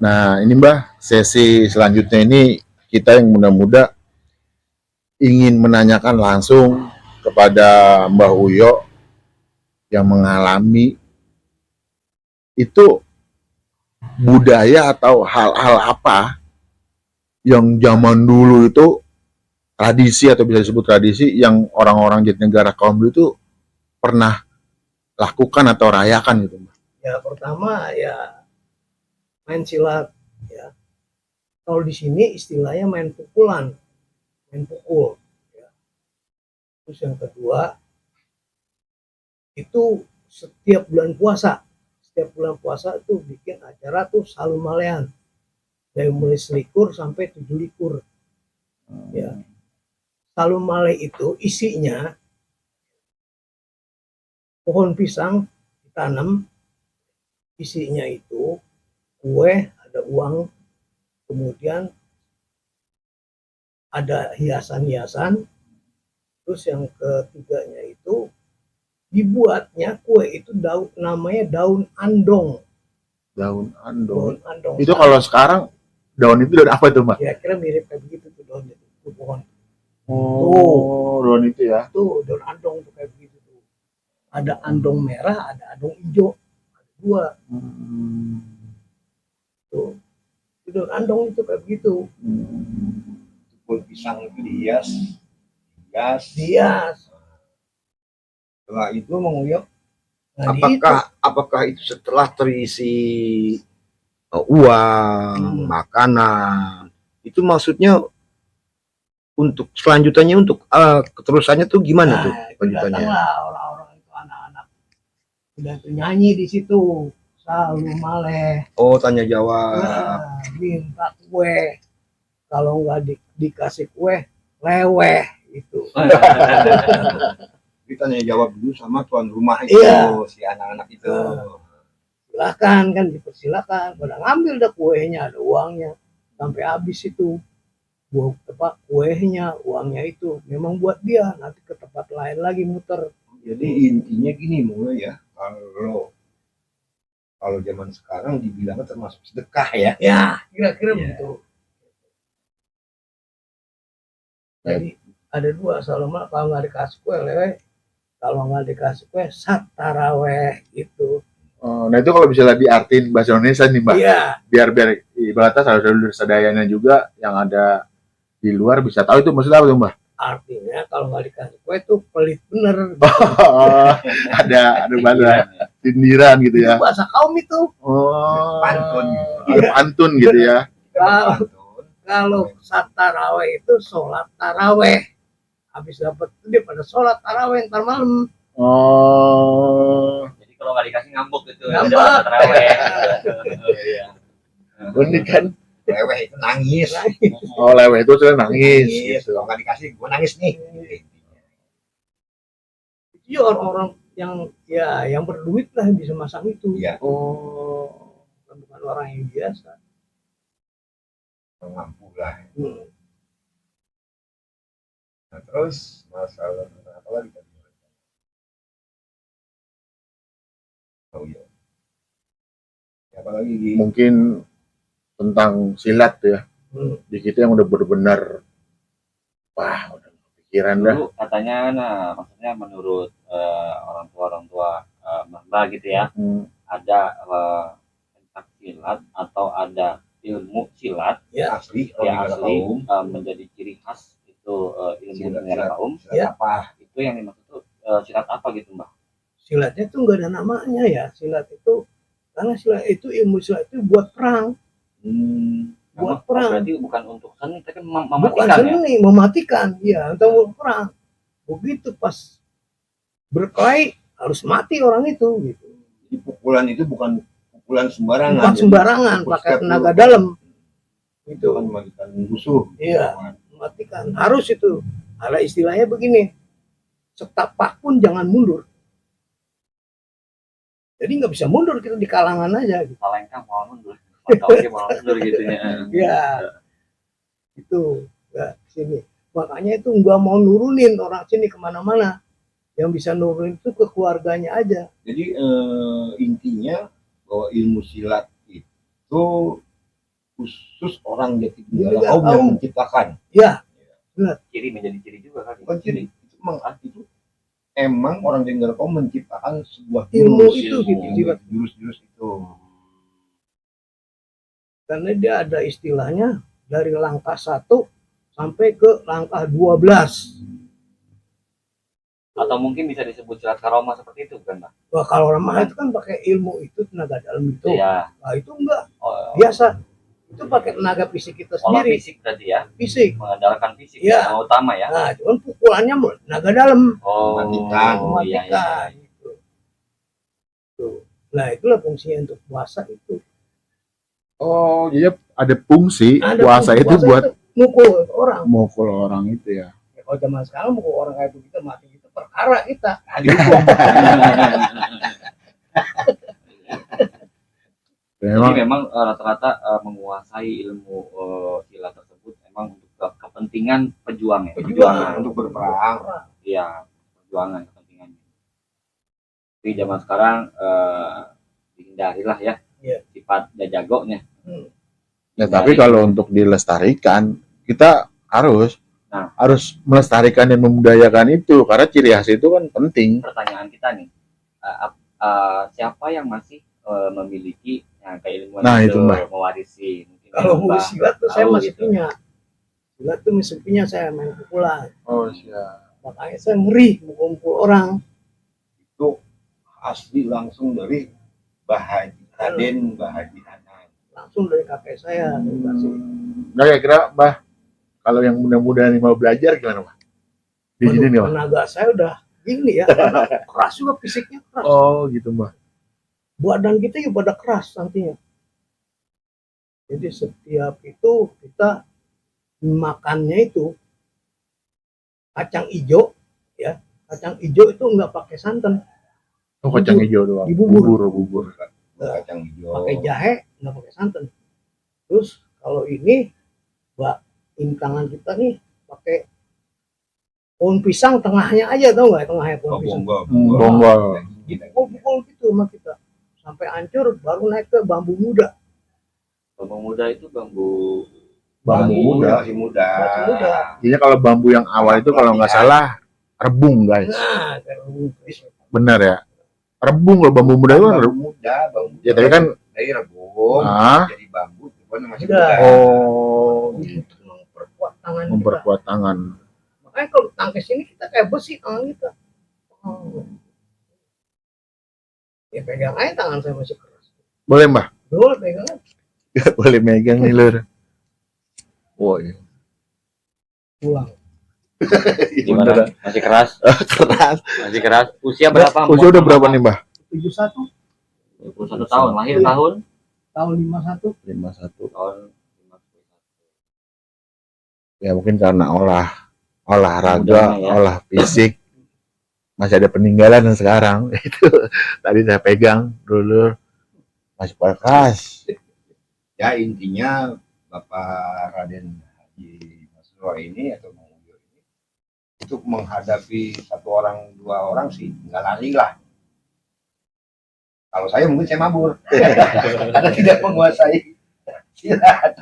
Nah, ini Mbah, sesi selanjutnya ini kita yang muda-muda ingin menanyakan langsung kepada Mbah Uyo yang mengalami itu budaya atau hal-hal apa yang zaman dulu itu tradisi atau bisa disebut tradisi yang orang-orang Jatinegara kaum dulu itu pernah lakukan atau rayakan gitu Mbah. Ya pertama ya main silat ya. Kalau di sini istilahnya main pukulan, main pukul. Ya. Terus yang kedua itu setiap bulan puasa itu bikin acara tuh salum malean dari mulai selikur sampai 7 likur. Ya. Salum male itu isinya pohon pisang ditanam, isinya itu kue, ada uang, kemudian ada hiasan-hiasan. Terus yang ketiganya itu dibuatnya kue itu namanya daun andong. Daun andong. Daun andong. Itu kalau sekarang daun itu daun apa tuh Mbak? Kira-kira mirip kayak begitu tuh daunnya tuh pohon. Oh, daun itu ya. Tuh daun andong tuh kayak begitu tuh. Ada andong merah, ada andong hijau. Ada dua. Tuh. Itu daun andong itu kayak begitu. Pun pisang itu dihias. Setelah itu menguyok. Nah, apakah itu setelah terisi uang, makanan, itu maksudnya untuk selanjutannya untuk keterusannya tuh gimana tuh lanjutannya? Orang-orang itu anak-anak udah tuh nyanyi di situ salum maleh. Oh, tanya jawab. Nah, minta kue, kalau nggak dikasih kue leweh itu. Ditanya jawab dulu sama tuan rumah itu, si anak-anak itu. Silakan kan, dipersilakan. Pada ngambil dah kuenya, ada uangnya sampai habis itu. Buat tempat kuenya, uangnya itu memang buat dia, nanti ke tempat lain lagi muter. Jadi intinya gini mulai ya, kalau zaman sekarang dibilangnya termasuk sedekah ya. Ya, kira-kira begitu. Jadi ada dua, Saloma kalau nggak dikasih kue leweh, kalau nggak dikasih kue sataraweh gitu. Oh, nah itu kalau bisa diartiin bahasa Indonesia nih Mbak. Iya. Biar ibaratnya saudara-saudara sadayana juga yang ada di luar bisa tahu itu maksudnya apa tuh Mbak? Artinya kalau nggak dikasih kue itu pelit bener. ada bahasa sindiran gitu ya. Itu bahasa kaum itu. Oh, pantun. Ada pantun gitu ya. Kalau saat taraweh itu sholat taraweh. Habis dapat itu dia pada sholat taraweh ntar malam. Oh. Jadi kalau nggak dikasih ngambek gitu. Ngambek. Taraweh. Unik kan? Leweh itu nangis. Oh, leweh itu sudah nangis. Gitu. Kalau nggak dikasih, gue nangis nih. Itu orang-orang yang berduit lah yang bisa masang itu. Ya. Oh, bukan orang yang biasa. Mampu lah. Nah, terus masalah apa lagi tadi? Oh iya. Apa lagi? Mungkin tentang silat ya. Di kita yang udah benar-benar udah pikiran dah. Dulu katanya maksudnya menurut orang tua Mbak gitu ya, ada pentak silat atau ada ilmu silat asli menjadi ciri khas itu ilmu negara kaum. Apa? Itu yang dimaksud itu silat apa gitu Mbak? Silatnya tuh nggak ada namanya ya. Silat itu karena silat itu ilmu silat itu buat perang. Buat perang. Berarti bukan untuk seni, tapi mematikan. Bukan seni, ya? Mematikan. Ya, untuk perang. Begitu pas berkelahi harus mati orang itu gitu. Jadi pukulan itu bukan pukulan sembarangan. Bukan sembarangan, pakai tenaga dalam. Itu mematikan musuh. Iya, mematikan. Harus itu. Ada istilahnya begini. Setapak pun jangan mundur. Jadi nggak bisa mundur kita di kalangan aja. Gitu. Kalengkang mau mundur. Mau mundur gitunya. Iya. Itu nggak sini. Makanya itu nggak mau nurunin orang sini kemana-mana. Yang bisa nurunin itu ke keluarganya aja. Jadi intinya bahwa ilmu silat itu khusus orang Jati Iya, Negara kaum yang kaum. menciptakan. Ya, Ciri menjadi ciri juga kan. Bukan ciri, itu emang orang Jati Negara kaum menciptakan sebuah ilmu jurus, itu ilmu. gitu. jurus itu. Karena dia ada istilahnya dari langkah 1 sampai ke langkah 12. Atau mungkin bisa disebut silat karoma seperti itu kan, Pak? Wah, kalau ramah itu kan pakai ilmu itu, tenaga dalam itu. Iya. Nah, itu enggak Oh, biasa. Itu pakai tenaga fisik kita olah sendiri. fisik berarti ya, Fisik. mengandalkan fisik Iya. yang utama ya. Nah, cuman pukulannya tenaga dalam. Oh, Mematikan. iya, iya. Mematikan. Gitu. Tuh. Nah, itulah fungsinya untuk puasa itu. Oh, jadi ada fungsi Ada puasa fungsi itu buat itu mukul orang. mukul orang itu ya. Ya, kalau zaman sekarang mukul orang kayak begitu mati itu perkara kita. Memang Jadi memang rata-rata menguasai ilmu silat tersebut memang untuk kepentingan pejuang ya. Perjuangan. Untuk berperang. Iya, perjuangan kepentingannya. Tapi zaman sekarang dihindarilah ya Iya. sifat jagonya. ya, tapi kalau untuk dilestarikan kita harus Nah. harus melestarikan dan membudayakan itu karena ciri khas itu kan penting. Pertanyaan kita nih, siapa yang masih memiliki keilmuan Nah, itu, Mbak. mewarisi? Mungkin Kalau Mbak silat tuh saya tahu masih gitu. punya. Silat tuh masih punya, saya main pukulan. Oh, siap. Makanya saya ngeri mukul orang. Itu asli langsung dari Raden Bahaji Hanan. Langsung dari kakek saya. Dikasih. Nah, kira-kira Mbah, kalau yang muda-muda nih mau belajar gimana, Mbah? Di sini nih, Mbah. Tenaga saya udah gini ya, karena keras juga fisiknya keras. Oh, gitu, Mbah. Badan kita juga pada keras nantinya. Jadi setiap itu kita makannya itu kacang ijo, ya. Kacang ijo itu nggak pakai santan, Oh, kacang hijau doang. Dibubur. Bubur. Kacang hijau. pakai jahe, nggak pakai santan. Terus kalau ini, tangan kita nih pakai pohon pisang tengahnya aja, tau nggak tengahnya pohon pisang? Bonggol. Dipukul gitu sama kita sampai hancur, baru naik ke bambu muda. Bambu muda itu bambu Bambu muda. Masih muda. Masih muda. Jadi kalau bambu yang awal itu kalau nggak salah rebung, guys. Nah, kayak bambu. Benar ya? Rebung loh, bambu muda itu kan Bambu muda, bambu. ya, tapi kan dari rebung ah, jadi bambu, cuman masih Muda. muda. oh, Untuk memperkuat tangan kita. memperkuat tangan. Makanya kalau tangkis ini kita kayak besi tangan kita. Oh. Ya pegang aja, tangan saya masih keras. Boleh, Mbah? Boleh pegang aja. Boleh megang nih, Lur. Woi, Pulang. gimana? Masih keras? keras. Masih keras. Usia berapa? Usia udah berapa nih, Mbah? 71 21 tahun. Lahir tahun? tahun 51. 51. Tahun 51. Ya mungkin karena olahraga, Mudanya ya. olah fisik masih ada peninggalan yang sekarang. Itu tadi saya pegang dulu masih keras. Ya intinya Bapak Raden Haji Masrur ini atau Mang Ujo ini untuk menghadapi satu orang dua orang sih nggak lari lah. Kalau saya mungkin saya mabur karena tidak menguasai silat.